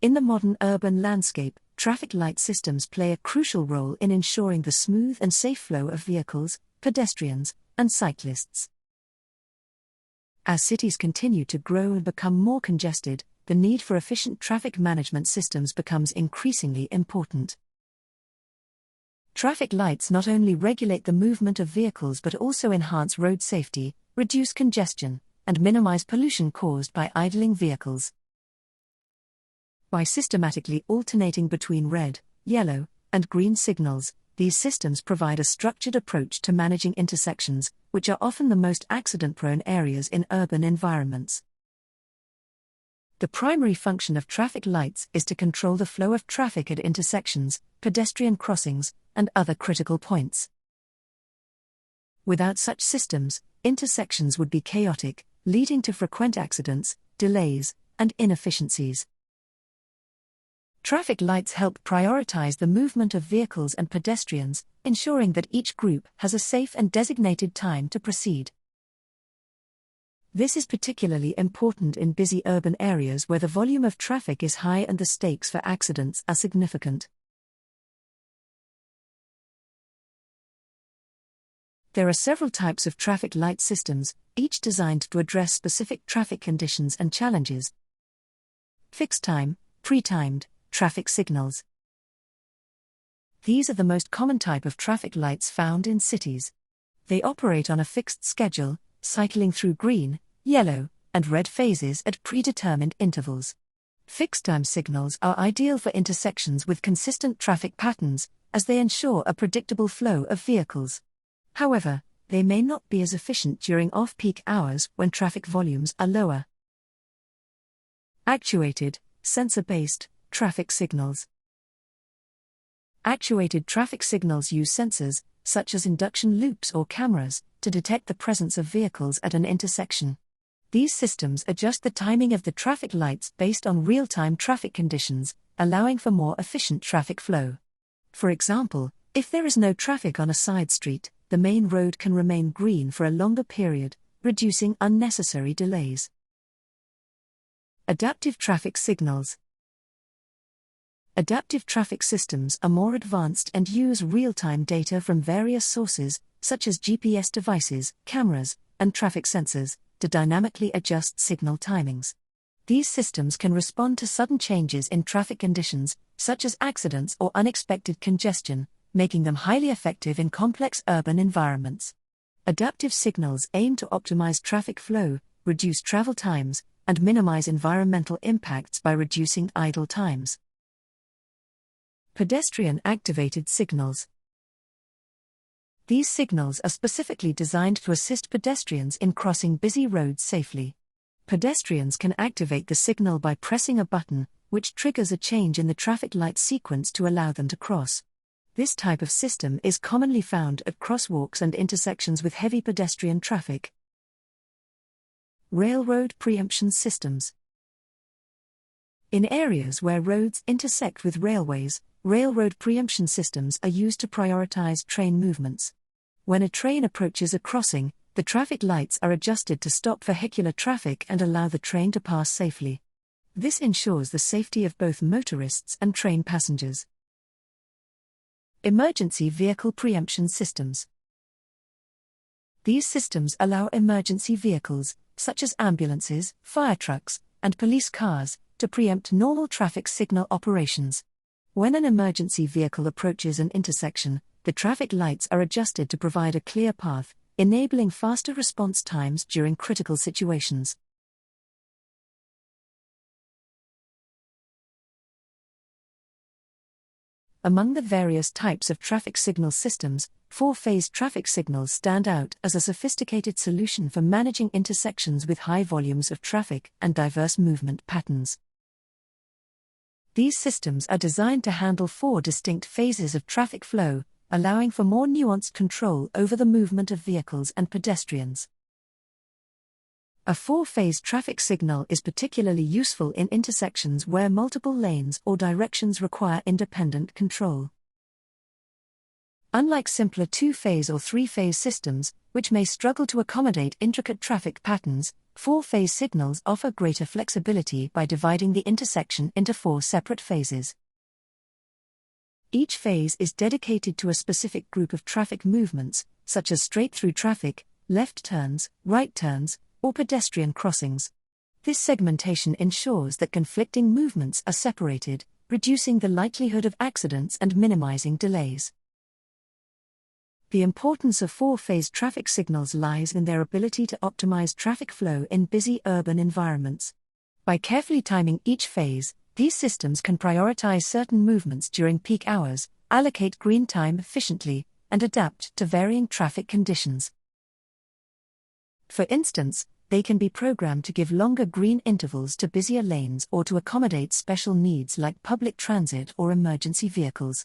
In the modern urban landscape, traffic light systems play a crucial role in ensuring the smooth and safe flow of vehicles, pedestrians, and cyclists. As cities continue to grow and become more congested, the need for efficient traffic management systems becomes increasingly important. Traffic lights not only regulate the movement of vehicles but also enhance road safety, reduce congestion, and minimize pollution caused by idling vehicles. By systematically alternating between red, yellow, and green signals, these systems provide a structured approach to managing intersections, which are often the most accident-prone areas in urban environments. The primary function of traffic lights is to control the flow of traffic at intersections, pedestrian crossings, and other critical points. Without such systems, intersections would be chaotic, leading to frequent accidents, delays, and inefficiencies. Traffic lights help prioritize the movement of vehicles and pedestrians, ensuring that each group has a safe and designated time to proceed. This is particularly important in busy urban areas where the volume of traffic is high and the stakes for accidents are significant. There are several types of traffic light systems, each designed to address specific traffic conditions and challenges. Fixed time, pre-timed traffic signals. These are the most common type of traffic lights found in cities. They operate on a fixed schedule, cycling through green, yellow, and red phases at predetermined intervals. Fixed-time signals are ideal for intersections with consistent traffic patterns, as they ensure a predictable flow of vehicles. However, they may not be as efficient during off-peak hours when traffic volumes are lower. Actuated, sensor-based traffic signals. Actuated traffic signals use sensors, such as induction loops or cameras, to detect the presence of vehicles at an intersection. These systems adjust the timing of the traffic lights based on real-time traffic conditions, allowing for more efficient traffic flow. For example, if there is no traffic on a side street, the main road can remain green for a longer period, reducing unnecessary delays. Adaptive traffic signals. Adaptive traffic systems are more advanced and use real-time data from various sources, such as GPS devices, cameras, and traffic sensors, to dynamically adjust signal timings. These systems can respond to sudden changes in traffic conditions, such as accidents or unexpected congestion, making them highly effective in complex urban environments. Adaptive signals aim to optimize traffic flow, reduce travel times, and minimize environmental impacts by reducing idle times. Pedestrian-activated signals. These signals are specifically designed to assist pedestrians in crossing busy roads safely. Pedestrians can activate the signal by pressing a button, which triggers a change in the traffic light sequence to allow them to cross. This type of system is commonly found at crosswalks and intersections with heavy pedestrian traffic. Railroad preemption systems. In areas where roads intersect with railways, railroad preemption systems are used to prioritize train movements. When a train approaches a crossing, the traffic lights are adjusted to stop vehicular traffic and allow the train to pass safely. This ensures the safety of both motorists and train passengers. Emergency vehicle preemption systems. These systems allow emergency vehicles, such as ambulances, fire trucks, and police cars, to preempt normal traffic signal operations. When an emergency vehicle approaches an intersection, the traffic lights are adjusted to provide a clear path, enabling faster response times during critical situations. Among the various types of traffic signal systems, four-phase traffic signals stand out as a sophisticated solution for managing intersections with high volumes of traffic and diverse movement patterns. These systems are designed to handle four distinct phases of traffic flow, allowing for more nuanced control over the movement of vehicles and pedestrians. A four-phase traffic signal is particularly useful in intersections where multiple lanes or directions require independent control. Unlike simpler two-phase or three-phase systems, which may struggle to accommodate intricate traffic patterns, four-phase signals offer greater flexibility by dividing the intersection into four separate phases. Each phase is dedicated to a specific group of traffic movements, such as straight-through traffic, left turns, right turns, or pedestrian crossings. This segmentation ensures that conflicting movements are separated, reducing the likelihood of accidents and minimizing delays. The importance of four-phase traffic signals lies in their ability to optimize traffic flow in busy urban environments. By carefully timing each phase, these systems can prioritize certain movements during peak hours, allocate green time efficiently, and adapt to varying traffic conditions. For instance, they can be programmed to give longer green intervals to busier lanes or to accommodate special needs like public transit or emergency vehicles.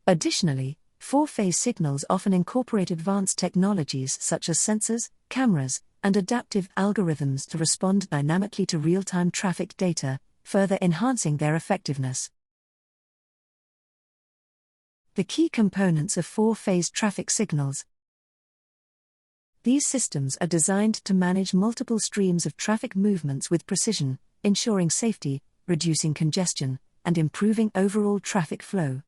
Additionally, four-phase signals often incorporate advanced technologies such as sensors, cameras, and adaptive algorithms to respond dynamically to real-time traffic data, further enhancing their effectiveness. The key components of four-phase traffic signals. These systems are designed to manage multiple streams of traffic movements with precision, ensuring safety, reducing congestion, and improving overall traffic flow.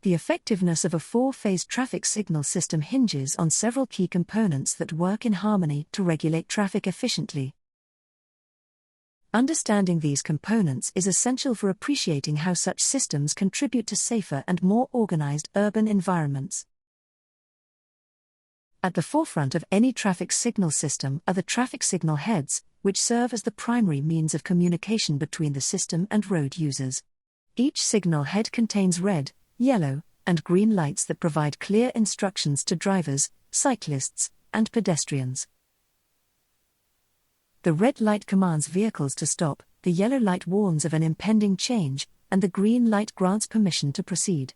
The effectiveness of a four-phase traffic signal system hinges on several key components that work in harmony to regulate traffic efficiently. Understanding these components is essential for appreciating how such systems contribute to safer and more organized urban environments. At the forefront of any traffic signal system are the traffic signal heads, which serve as the primary means of communication between the system and road users. Each signal head contains red, yellow, and green lights that provide clear instructions to drivers, cyclists, and pedestrians. The red light commands vehicles to stop, the yellow light warns of an impending change, and the green light grants permission to proceed.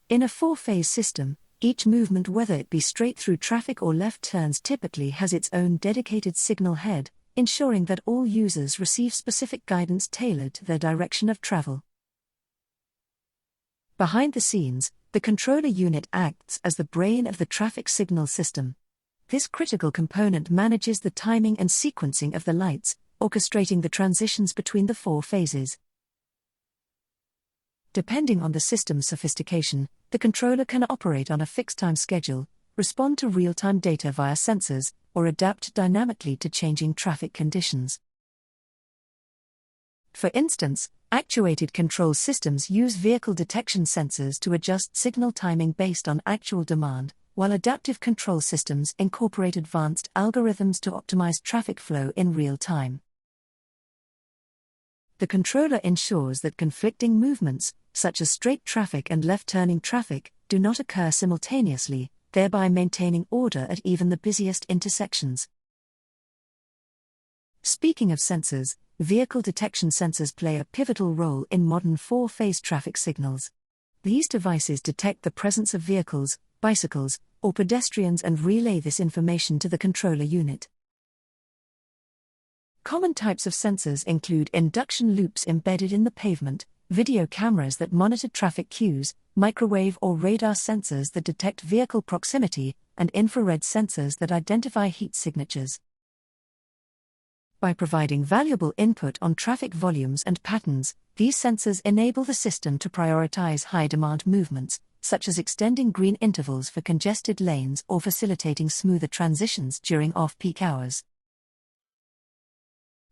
In a four-phase system, each movement, whether it be straight-through traffic or left turns, typically has its own dedicated signal head, ensuring that all users receive specific guidance tailored to their direction of travel. Behind the scenes, the controller unit acts as the brain of the traffic signal system. This critical component manages the timing and sequencing of the lights, orchestrating the transitions between the four phases. Depending on the system's sophistication, the controller can operate on a fixed-time schedule, respond to real-time data via sensors, or adapt dynamically to changing traffic conditions. For instance, actuated control systems use vehicle detection sensors to adjust signal timing based on actual demand, while adaptive control systems incorporate advanced algorithms to optimize traffic flow in real time. The controller ensures that conflicting movements, such as straight traffic and left-turning traffic, do not occur simultaneously, thereby maintaining order at even the busiest intersections. Speaking of sensors, vehicle detection sensors play a pivotal role in modern four-phase traffic signals. These devices detect the presence of vehicles, bicycles, or pedestrians and relay this information to the controller unit. Common types of sensors include induction loops embedded in the pavement, video cameras that monitor traffic cues, microwave or radar sensors that detect vehicle proximity, and infrared sensors that identify heat signatures. By providing valuable input on traffic volumes and patterns, these sensors enable the system to prioritize high-demand movements, such as extending green intervals for congested lanes or facilitating smoother transitions during off-peak hours.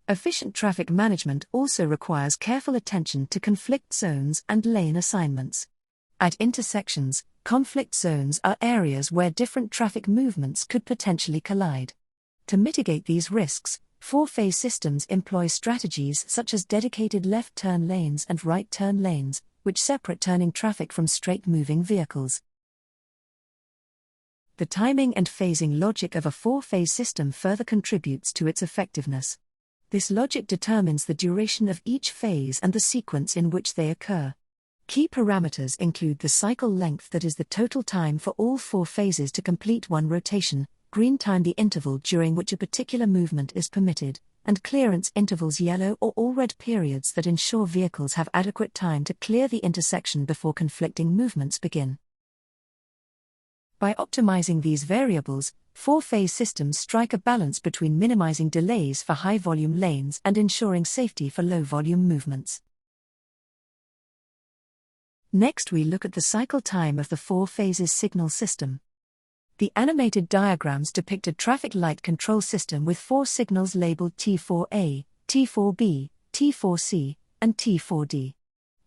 Efficient traffic management also requires careful attention to conflict zones and lane assignments. At intersections, conflict zones are areas where different traffic movements could potentially collide. To mitigate these risks, four-phase systems employ strategies such as dedicated left-turn lanes and right-turn lanes, which separate turning traffic from straight-moving vehicles. The timing and phasing logic of a four-phase system further contributes to its effectiveness. This logic determines the duration of each phase and the sequence in which they occur. Key parameters include the cycle length, that is the total time for all four phases to complete one rotation, green time, the interval during which a particular movement is permitted, and clearance intervals, yellow or all red periods that ensure vehicles have adequate time to clear the intersection before conflicting movements begin. By optimizing these variables, four-phase systems strike a balance between minimizing delays for high-volume lanes and ensuring safety for low-volume movements. Next, we look at the cycle time of the four-phases signal system. The animated diagrams depict a traffic light control system with four signals labeled T4A, T4B, T4C, and T4D.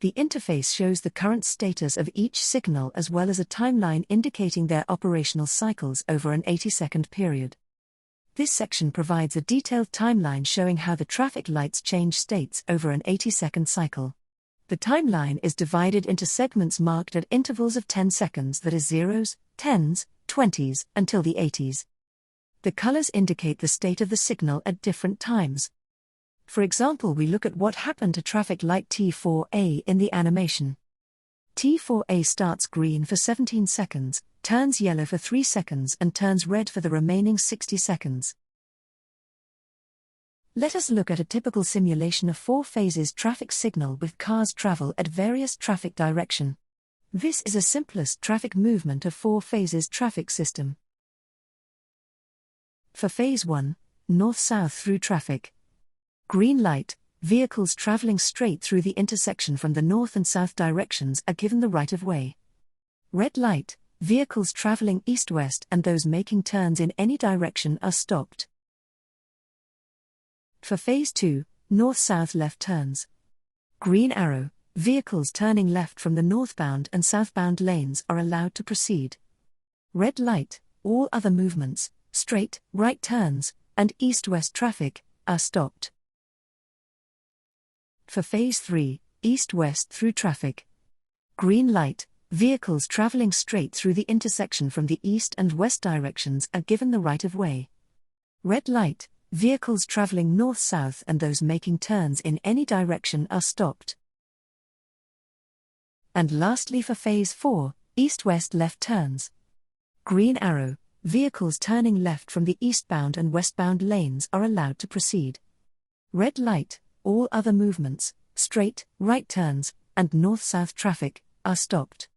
The interface shows the current status of each signal as well as a timeline indicating their operational cycles over an 80-second period. This section provides a detailed timeline showing how the traffic lights change states over an 80-second cycle. The timeline is divided into segments marked at intervals of 10 seconds, that is zeros, tens, 20s, until the 80s. The colors indicate the state of the signal at different times. For example, we look at what happened to traffic light T4A in the animation. T4A starts green for 17 seconds, turns yellow for 3 seconds and turns red for the remaining 60 seconds. Let us look at a typical simulation of four phases traffic signal with cars travel at various traffic direction. This is a simplest traffic movement of four phases traffic system. For phase 1, north-south through traffic. Green light, vehicles traveling straight through the intersection from the north and south directions are given the right-of-way. Red light, vehicles traveling east-west and those making turns in any direction are stopped. For phase 2, north-south left turns. Green arrow, vehicles turning left from the northbound and southbound lanes are allowed to proceed. Red light, all other movements, straight, right turns, and east-west traffic, are stopped. For phase 3, east-west through traffic. Green light, vehicles traveling straight through the intersection from the east and west directions are given the right-of-way. Red light, vehicles traveling north-south and those making turns in any direction are stopped. And lastly, for phase 4, east-west left turns. Green arrow, vehicles turning left from the eastbound and westbound lanes are allowed to proceed. Red light, all other movements, straight, right turns, and north-south traffic, are stopped.